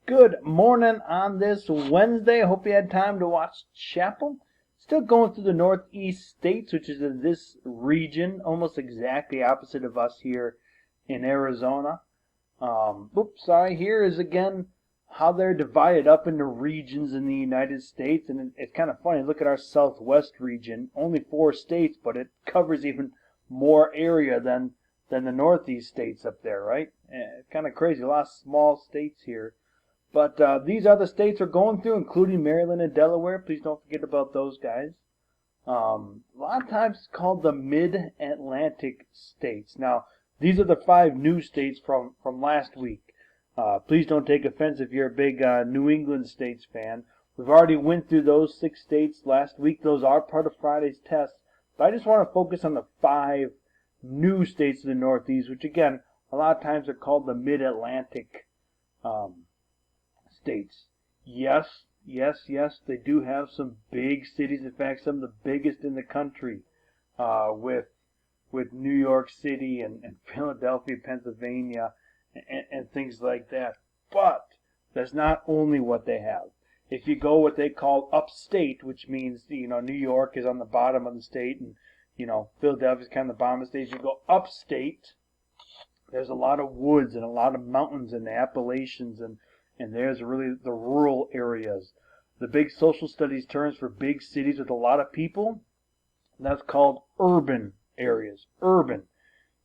Good morning on this Wednesday. I hope you had time to watch Chapel. Still going through the Northeast states, which is in this region, almost exactly opposite of us here in Arizona. Here is again how they're divided up into regions in the United States. And it's kind of funny. Look at our Southwest region, only 4 states, but it covers even more area than the Northeast states up there, right? It's kind of crazy. A lot of small states here. But these other states are going through, including Maryland and Delaware. Please don't forget about those guys. A lot of times it's called the Mid-Atlantic states. Now, these are the 5 new states from last week. Please don't take offense if you're a big New England states fan. We've already went through those 6 states last week. Those are part of Friday's test. But I just want to focus on the 5 new states in the Northeast, which again, a lot of times are called the Mid-Atlantic states. Yes, they do have some big cities. In fact, some of the biggest in the country, with New York City and Philadelphia, Pennsylvania, and things like that. But that's not only what they have. If you go what they call upstate, which means New York is on the bottom of the state, and Philadelphia is kind of the bottom of the state. If you go upstate, there's a lot of woods and a lot of mountains in the Appalachians, and there's really the rural areas. The big social studies terms for big cities with a lot of people, that's called urban areas. Urban.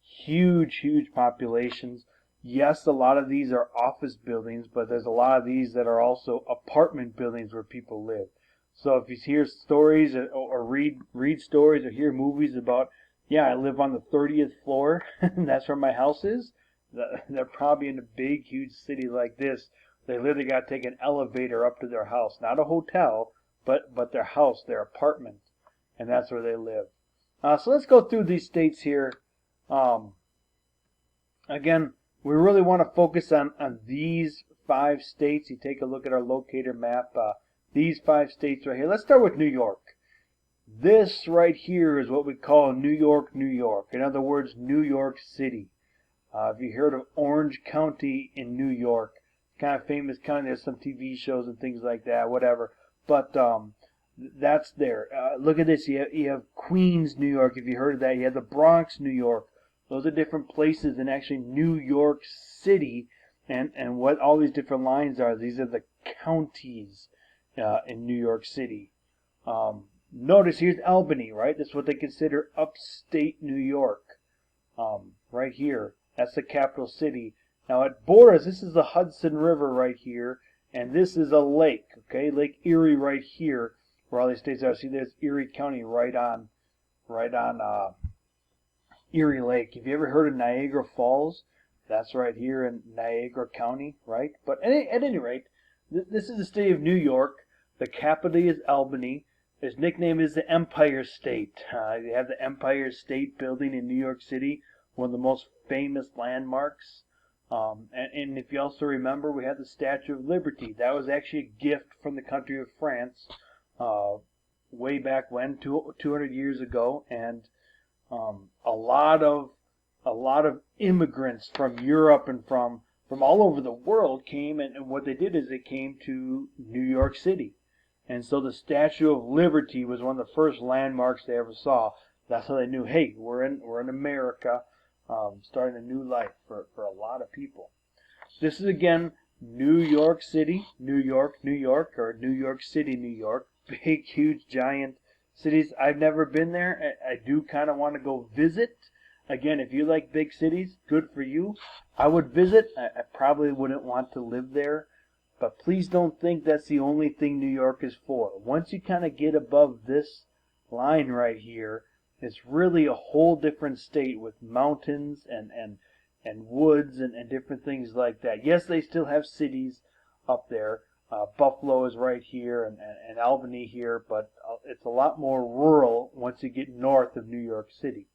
Huge populations. Yes, a lot of these are office buildings, but there's a lot of these that are also apartment buildings where people live. So if you hear stories or read stories or hear movies about, yeah, I live on the 30th floor, and that's where my house is, they're probably in a big, huge city like this. They literally got to take an elevator up to their house. Not a hotel, but their house, their apartment. And that's where they live. So let's go through these states here. Again, we really want to focus on these 5 states. You take a look at our locator map. These 5 states right here. Let's start with New York. This right here is what we call New York, New York. In other words, New York City. If you heard of Orange County in New York, kind of famous county. There's some TV shows and things like that, whatever. But that's there. Look at this. You have Queens, New York. If you heard of that, you have the Bronx, New York. Those are different places in actually New York City. And what all these different lines are, these are the counties in New York City. Notice here's Albany, right? That's what they consider upstate New York. Right here. That's the capital city. Now it borders, this is the Hudson River right here, and this is a lake, okay? Lake Erie right here, where all these states are. See, there's Erie County right on Erie Lake. Have you ever heard of Niagara Falls? That's right here in Niagara County, right? But at any rate, this is the state of New York. The capital is Albany. Its nickname is the Empire State. They have the Empire State Building in New York City, one of the most famous landmarks. And if you also remember, we had the Statue of Liberty. That was actually a gift from the country of France way back when, 200 years ago. And a lot of immigrants from Europe and from all over the world came, and what they did is they came to New York City. And so the Statue of Liberty was one of the first landmarks they ever saw. That's how they knew, hey, we're in America. Starting a new life for a lot of people. This is again New York City, New York, New York, or New York City, New York. Big, huge, giant cities. I've never been there. I do kind of want to go visit. Again, if you like big cities, good for you. I would visit. I probably wouldn't want to live there. But please don't think that's the only thing New York is for. Once you kind of get above this line right here, it's really a whole different state with mountains and woods and different things like that. Yes, they still have cities up there. Buffalo is right here and Albany here, but it's a lot more rural once you get north of New York City.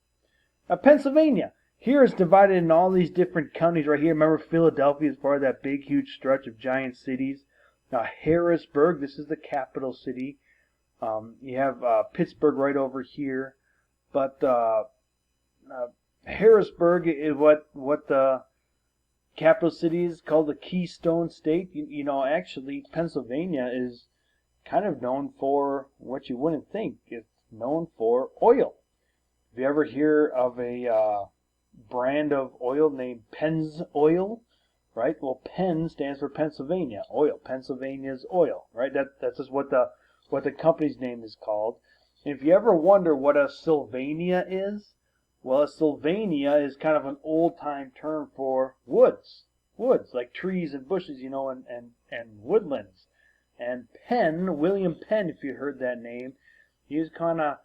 Now, Pennsylvania. Here is divided in all these different counties right here. Remember, Philadelphia is part of that big, huge stretch of giant cities. Now, Harrisburg, this is the capital city. You have Pittsburgh right over here. But Harrisburg is what the capital city is called the Keystone State. You know, actually, Pennsylvania is kind of known for what you wouldn't think. It's known for oil. If you ever hear of a brand of oil named Penn's Oil, right? Well, Penn stands for Pennsylvania. Oil. Pennsylvania's oil, right? That's just what the company's name is called. And if you ever wonder what a Sylvania is, well, a Sylvania is kind of an old-time term for woods. Woods, like trees and bushes, you know, and woodlands. And Penn, William Penn, if you heard that name, he was kind of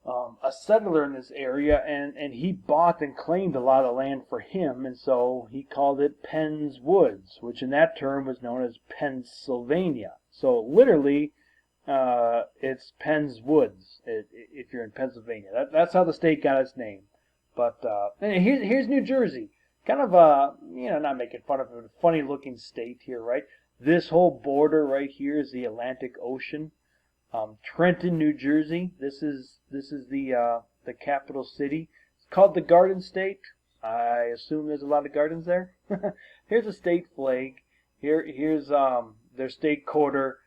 a settler in this area, and he bought and claimed a lot of land for him, and so he called it Penn's Woods, which in that term was known as Pennsylvania. So literally, it's Penn's Woods if you're in Pennsylvania. That's how the state got its name. But here's New Jersey. Kind of not making fun of it, a funny looking state here, right? This whole border right here is the Atlantic Ocean. Trenton, New Jersey. This is the capital city. It's called the Garden State. I assume there's a lot of gardens there. Here's a state flag. Here's their state quarter.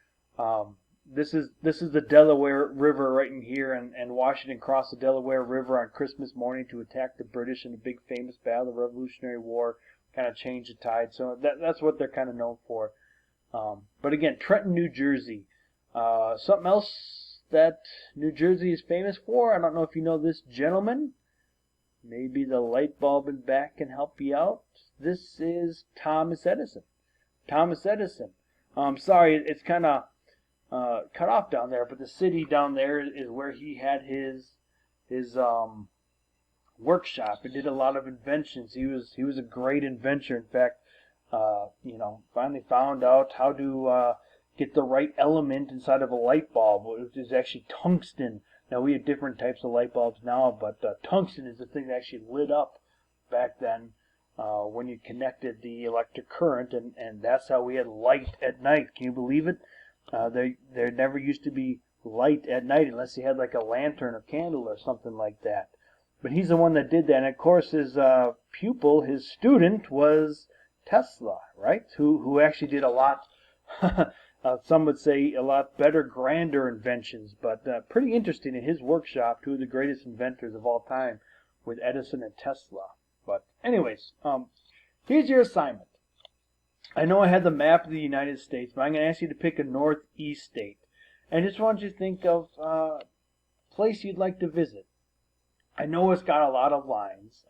This is the Delaware River right in here, and Washington crossed the Delaware River on Christmas morning to attack the British in the big famous battle, the Revolutionary War. Kind of changed the tide. So that's what they're kind of known for. But again, Trenton, New Jersey. Something else that New Jersey is famous for, I don't know if you know this gentleman. Maybe the light bulb in back can help you out. This is Thomas Edison. Thomas Edison. Sorry, it's kind of cut off down there, but the city down there is where he had his workshop. He did a lot of inventions. He was a great inventor. In fact, finally found out how to get the right element inside of a light bulb, which is actually tungsten. Now, we have different types of light bulbs now, but tungsten is the thing that actually lit up back then when you connected the electric current, and that's how we had light at night. Can you believe it? There never used to be light at night unless you had like a lantern or candle or something like that. But he's the one that did that, and of course his pupil, his student, was Tesla, right? Who actually did a lot... some would say a lot better, grander inventions, but pretty interesting in his workshop, two of the greatest inventors of all time with Edison and Tesla. But anyways, here's your assignment. I know I had the map of the United States, but I'm going to ask you to pick a northeast state. And I just want you to think of a place you'd like to visit. I know it's got a lot of lines.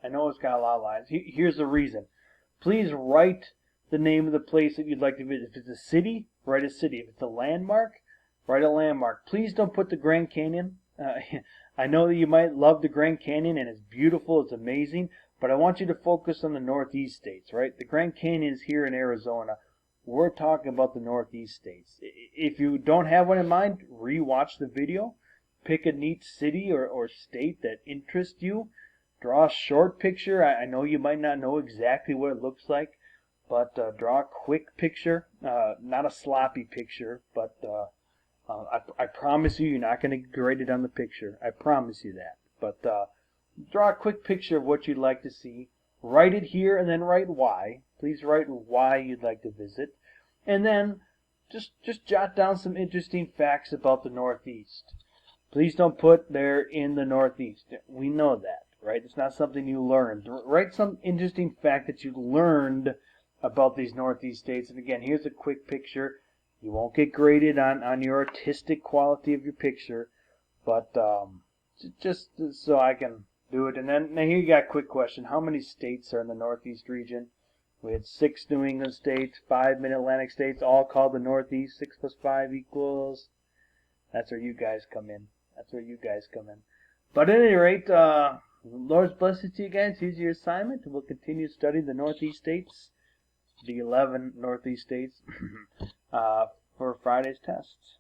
Here's the reason. Please write the name of the place that you'd like to visit. If it's a city, write a city. If it's a landmark, write a landmark. Please don't put the Grand Canyon. I know that you might love the Grand Canyon, and it's beautiful, it's amazing, but I want you to focus on the northeast states, right? The Grand Canyon is here in Arizona. We're talking about the northeast states. If you don't have one in mind, re-watch the video. Pick a neat city or state that interests you. Draw a short picture. I know you might not know exactly what it looks like, but draw a quick picture, not a sloppy picture, but I promise you're not going to get graded on the picture. I promise you that. But draw a quick picture of what you'd like to see. Write it here and then write why. Please write why you'd like to visit. And then just jot down some interesting facts about the Northeast. Please don't put they're in the Northeast. We know that, right? It's not something you learned. Write some interesting fact that you learned about these Northeast states. And again, here's a quick picture. You won't get graded on your artistic quality of your picture, but just so I can do it. And then now here you got a quick question. How many states are in the Northeast region? We had 6 New England states, 5 Mid-Atlantic states, all called the Northeast. 6 plus 5 equals... That's where you guys come in. But at any rate, Lord's blessings to you guys. Here's your assignment. We'll continue studying the Northeast states, the 11 Northeast states, for Friday's tests.